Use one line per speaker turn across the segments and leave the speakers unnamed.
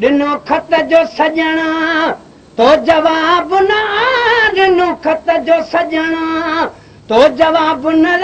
ॾिनो खत जो सॼणा तो जवाब न ॾिनो खत जो सॼणा तो जवाब न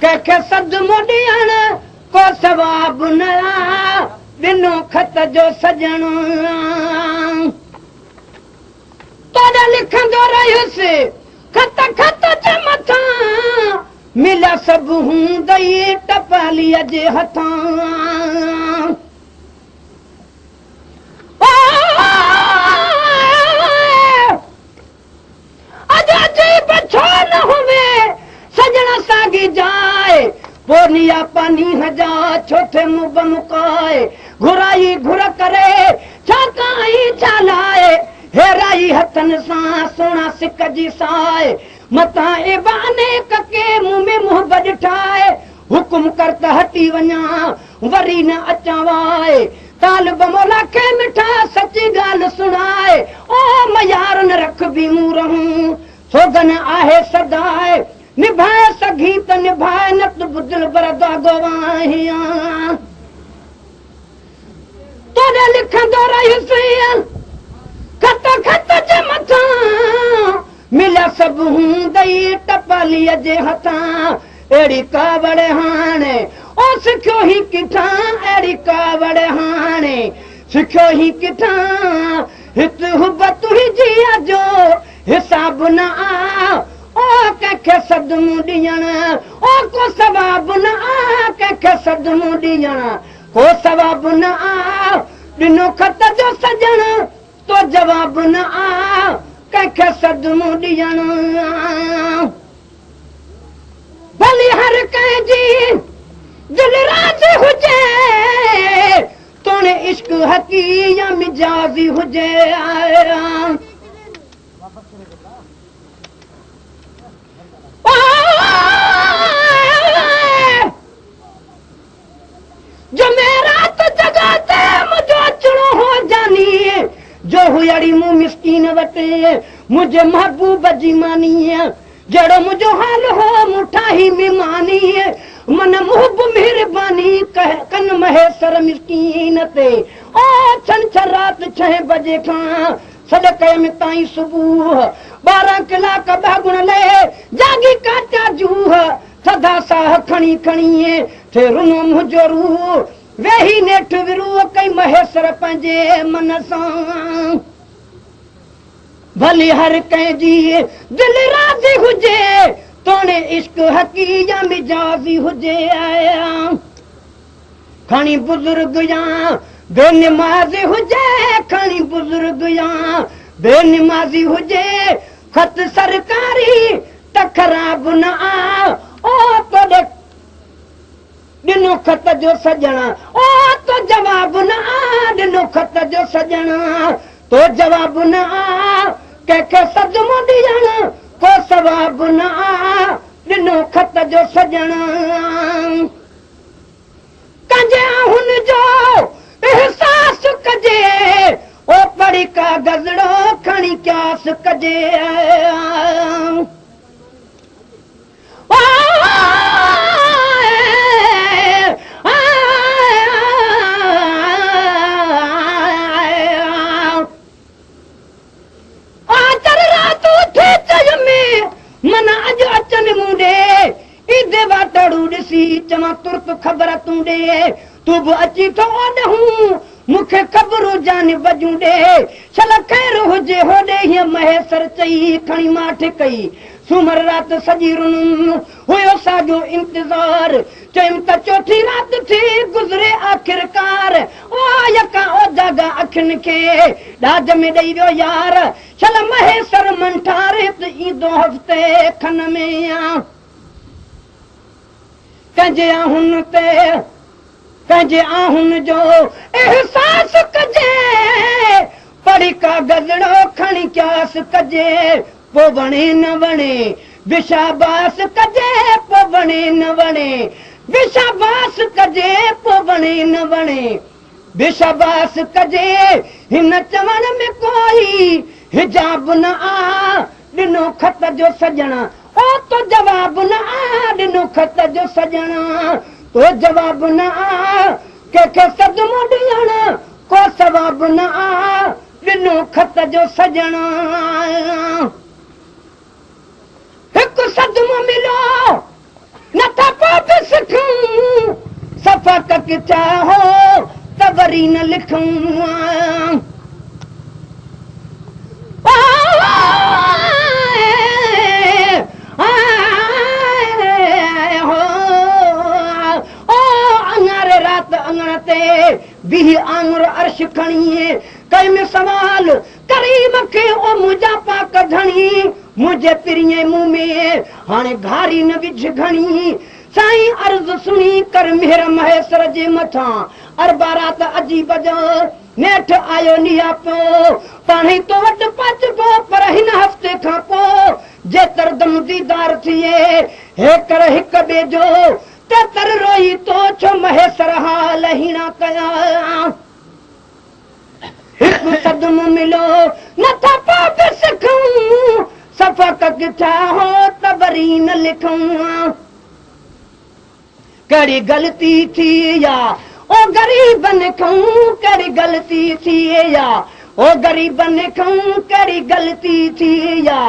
कंहिंखे सदमो ॾियण को सवाब न ॾिनो खत जो सॼणा तोॾे लिखंदो रहियुसि खत खत जे मथां मिलिया सभु हूंदई टपालीअ जे हथां सजण साॻी जाए पोनिया पानी हजा छोथे मुब मुकाए घुराई घुर करे छा काई छा लाए हेराई हथनि सां सोना सिक जी साए मथां एबाने कके मुंहुं में मुंहुं ठाए हुकुम कर त हटी वञा वरी न अचां वाए तालिब मौला खे मिठा सची ॻाल्हि सुणाए ओ मयार न रख बि मूं रहूं सोगन आहे सदाए निभाए सघी त निभाए न त बुदिल बरदा गवाहियां तोॾे लिखंदो रहियुसि खत खत जे मथां मिलिया सभु हूंदई टपालीअ जे हथां अहिड़ी कावड़ हाणे ओ सिखियो ई किथां अहिड़ी कावड़ हाणे सिखियो ई किथां हित हुबत हुई जो हिसाब न ओ कंहिंखे सदमो ॾियण ओ को सवाब न कंहिंखे सदमो ॾियण को सवाब न ॾिनो खत जो सॼण तो जवाब न कंहिंखे सदमो ॾियण भली हर कंहिंजी दिल राज़ी हुजे तोणे इश्क हकी या मिजाज़ी हुजे जमेरात जगाते मुझे अचणो हो जानी जो हुयड़ी मुंह मिस्कीन वटे मुझे महबूब जी मानी जड़ो मुझो हाल हो मुठा ही मिमानी मन मुहब मेहरबानी कन महेसर मिस्कीन ते ओ छंछर रात 6 बजे खां सदके में ताई सुबह 12 कलाक बागुण ले जागी काटा जूह सदा साह खणी खणी थे रुनो मुझो रूह वेही नेठ विरू कई महेसर पंहिंजे मन सां भली हर कंहिंजी दिल राज़ी हुजे तोणे इश्क हकी या मिजाज़ी हुजे आया खणी बुजुर्ग या बेनिमाज़ी हुजे खणी बुजुर्ग या बेनिमाज़ी हुजे खत सरकारी त ख़राब न ओ तोॾे ॾिनो खत जो सॼणा ओ तो जवाब न ॾिनो खत जो सॼणा तो जवाब न कंहिंखे सदमो ॾियण को सवाब न ॾिनो खत जो सॼणा कंहिंजे हुन जो एहसास कजे ओ पढ़ी का गज़ड़ो खणी क्यास कजे मन अज अचन मुंडे ईदे वाटड़ू ॾिसी चवां तुर्त ख़बर तूं ॾे तूं बि अची थो ॾहूं मूंखे ख़बरूं जान बजूं ॾे छल ख़ैर हुजे होॾे हीअं महेसर चई खणी माठ कई सूमर रात सॼी रुन हुयो साॻियो इंतज़ार चयमि त चौथी रात थी गुज़रे आख़िरकार ओ यका ओ जागा अखियुनि खे ॾाज में ॾेई वियो यार छल महेसर मन ठारे त ईंदो हफ़्ते खन में कंहिंजे आहुन ते कंहिंजे आहुन जो एहसास कजे पढ़ी का गज़ड़ो खणी क्यास कजे पोइ वणे न वणे विशाबास कजे पोइ वणे न वणे विशाबास कजे पोइ वणे न वणे विशाबास कजे हिन चवण में कोई हिजाब न ॾिनो खत जो सॼणा ओ तो जवाब न ॾिनो खत जो सॼणा तो जवाब न कंहिंखे सदमो ॾियण को सवाब न ॾिनो खत जो सजणा हिकु सदमो मिलो नथा पोइ सिखूं सफ़क किथा हो त वरी न लिखूं रात अंगण ते बीह आंगुर अर्श खणी कई में सवाल करीम खे ओ मुंहिंजा पाक धणी मुंहिंजे पिरीअ मुंह में हाणे घारी न विझ घणी साईं अर्ज़ सुणी कर मेहर महेश्वर जे मथां अरबा रात अजीब जो नेठ आयो नियापो पाणे तो वटि पचबो पर हिन हफ़्ते खां पोइ जेतर दम दीदार थिए हे कर हिक ॿिए जो तेतर रोई तो छो महेश्वर हाल हीणा कया हिकु सदमो मिलो नथा पाप सिखूं सफ़क किथा हो त वरी न लिखूं कहिड़ी ग़लती थी या ओ ग़रीबन खां कहिड़ी ग़लती थी या ओ ग़रीबन खां कहिड़ी ग़लती थी या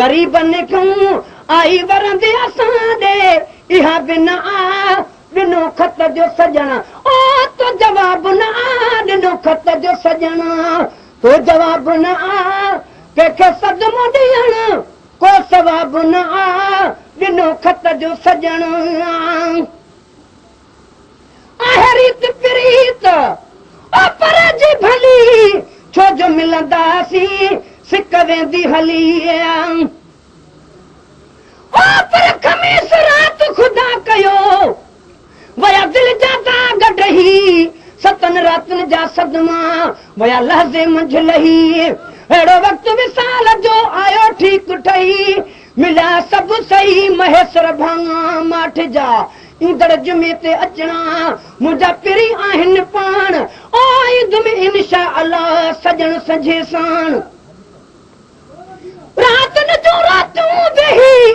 ग़रीबन खां आई वरंदी असां ॾे इहा बि न ॾिनो खत जो सजण ओ तो जवाब न ॾिनो खत जो सजण तो जवाब न कंहिंखे सदमो ॾियण को सवाब न ॾिनो खत जो सजण आहे रीत प्रीत ओ पर जी भली छो जो मिलंदासीं सिक वेंदी हली ओ पर खमीस रात खुदा कयो वया दिल जा दाग डही सतन रातन जा सदमा वया लहज़े मंझ लही अहिड़ो वक़्तु विसाल जो आयो ठीक ठही मिलिया सभु सही महेश्वर भाङा माठ जा ईंदड़ जुमे ते अचणा मुंहिंजा पिरी आहिनि पाण ओ ईद में इंशा अल्लाह सजण संझे साण रातन जो रातूं वेही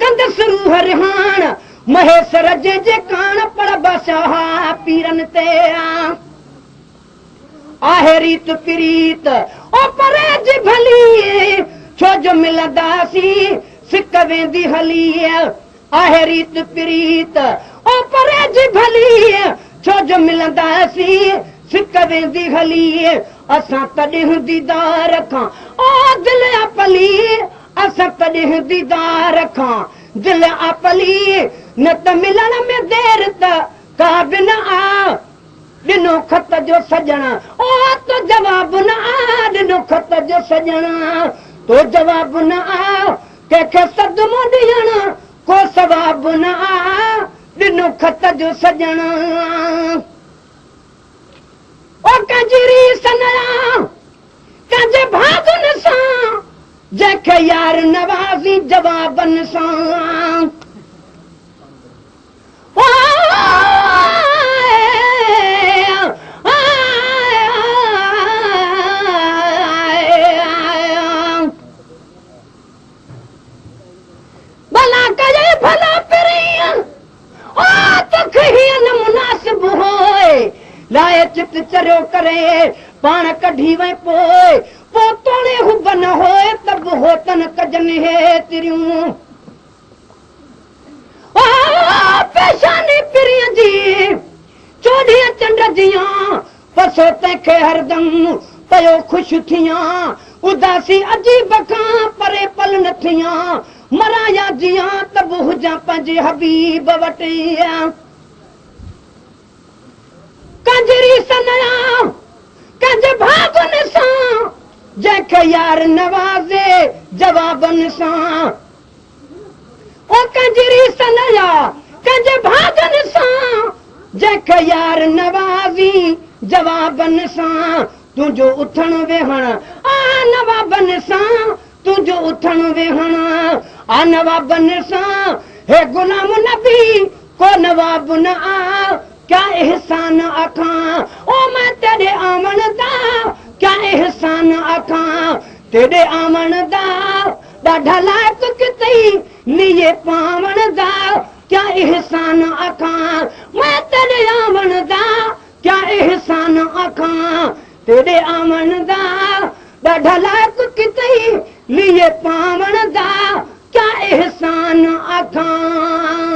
कंदसि रूह रिहाण महेश्वर जे कान पर बादशाह पीरन ते आहे रीत प्रीत ओ परे जी भली छो जो मिलंदासीं सिक वेंदी हली आहे रीत प्रीत ओ परे जी भली छो जो मिलंदासीं सिक वेंदी हली असां तॾहिं दीदार खां ओ दिल अपली असां तॾहिं दीदार खां दिल अपली न त मिलण में देर त का बि न ॾिनो खत जो सजण ओ तो जवाब न ॾिनो खत जो सजण तो जवाब न कंहिंखे सदमो ॾियण को सवाब न ॾिनो खत जो सजण ओ कंहिंजी रीस न कंहिंजे भाॻनि सां जंहिंखे यार नवाज़ी जवाबनि सां भला कजे भला पिरीअ ओ तोखे हीअ न मुनासिब होए लाए चित चरियो करे पाण कढी वई पोइ तोड़े हुब न होए तब होतन कजनि हे तिरियूं पेशानी पिरीअ जी चोॾीअ चंड जियां पसो तंहिंखे हरदम पयो ख़ुशि थियां उदासी अजीब खां परे पल न थियां मराया जियां तब हुजां पंहिंजे हबीब वटि कंहिंजी रीस न कंहिंजे भाॻनि सां जंहिंखे यार नवाज़े जवाबनि सां ओ कंहिंजी रीस न कंहिंजे भाॻनि सां जंहिंखे यार नवाज़ी जवाबनि सां तुंहिंजो उथण वेहण नवाबनि सां तुंहिंजो उथण वेहण नवाबनि सां हे गुलाम नबी को नवाब न क्या एहसान आखां ओ मैं तेरे आमन दा क्या एहसान आखां तेरे आमन दा ॾाढा लाइक़ कितई लिए पावण दा क्या एहसान आखां मैं तेरे आमन दा क्या एहसान आखां तेरे आमन दा ॾाढा लाइक़ कितई लिए पावण दा क्या एहसान आखां